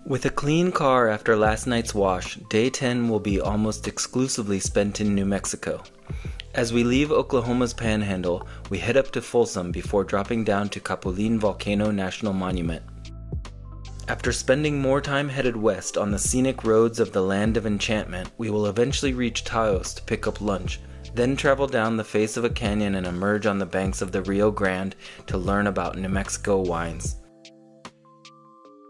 With a clean car after last night's wash, day 10 will be almost exclusively spent in New Mexico. As we leave Oklahoma's Panhandle, we head up to Folsom before dropping down to Chapulin Volcano National Monument. After spending more time headed west on the scenic roads of the land of Enchantment, we will eventually reach Taos to pick up lunch, then travel down the face of a canyon and emerge on the banks of the Rio Grande to learn about New Mexico wines.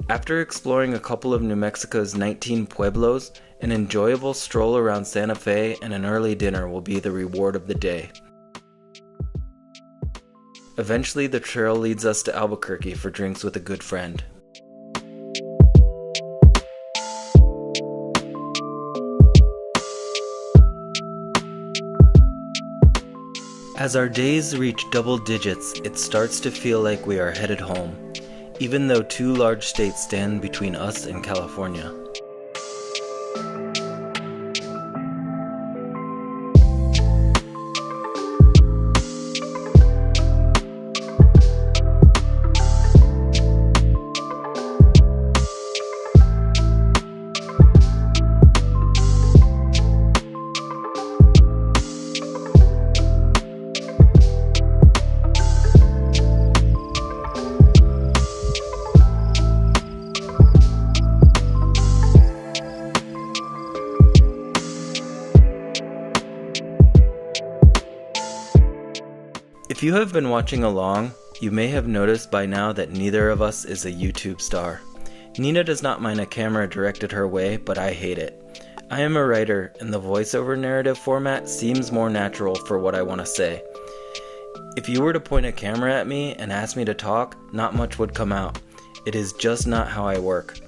After exploring a couple of New Mexico's 19 pueblos, an enjoyable stroll around Santa Fe and an early dinner will be the reward of the day. Eventually, the trail leads us to Albuquerque for drinks with a good friend. As our days reach double digits, it starts to feel like we are headed home, even though two large states stand between us and California. If you have been watching along, you may have noticed by now that neither of us is a YouTube star. Nina does not mind a camera directed her way, but I hate it. I am a writer, and the voiceover narrative format seems more natural for what I want to say. If you were to point a camera at me and ask me to talk, not much would come out. It is just not how I work.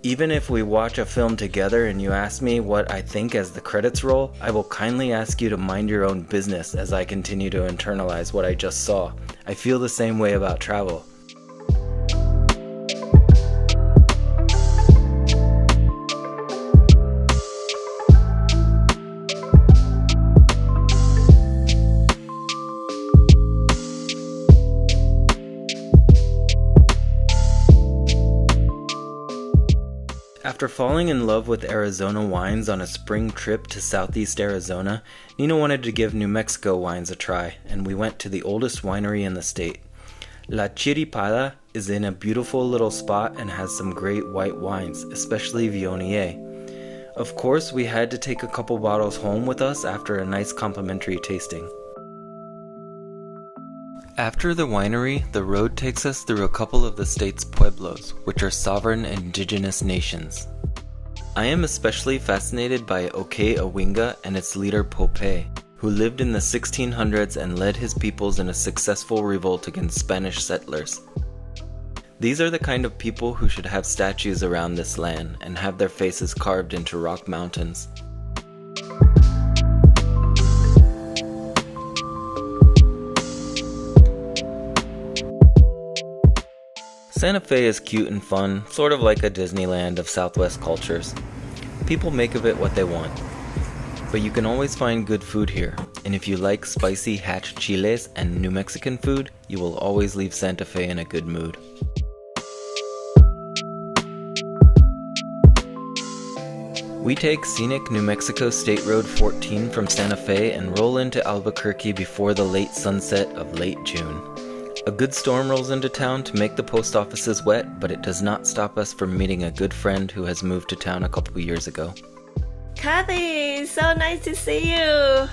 Even if we watch a film together and you ask me what I think as the credits roll, I will kindly ask you to mind your own business as I continue to internalize what I just saw. I feel the same way about travel. After falling in love with Arizona wines on a spring trip to southeast Arizona, Nina wanted to give New Mexico wines a try, and we went to the oldest winery in the state. La Chiripada is in a beautiful little spot and has some great white wines, especially Viognier. Of course, we had to take a couple bottles home with us after a nice complimentary tasting. After the winery, the road takes us through a couple of the state's pueblos, which are sovereign indigenous nations. I am especially fascinated by Oke Awinga and its leader Pope, who lived in the 1600s and led his peoples in a successful revolt against Spanish settlers. These are the kind of people who should have statues around this land and have their faces carved into rock mountains. Santa Fe is cute and fun, sort of like a Disneyland of Southwest cultures. People make of it what they want. But you can always find good food here, and if you like spicy hatch chiles and New Mexican food, you will always leave Santa Fe in a good mood. We take scenic New Mexico State Road 14 from Santa Fe and roll into Albuquerque before the late sunset of late June. A good storm rolls into town to make the post offices wet, but it does not stop us from meeting a good friend who has moved to town a couple years ago. Kathy, so nice to see you.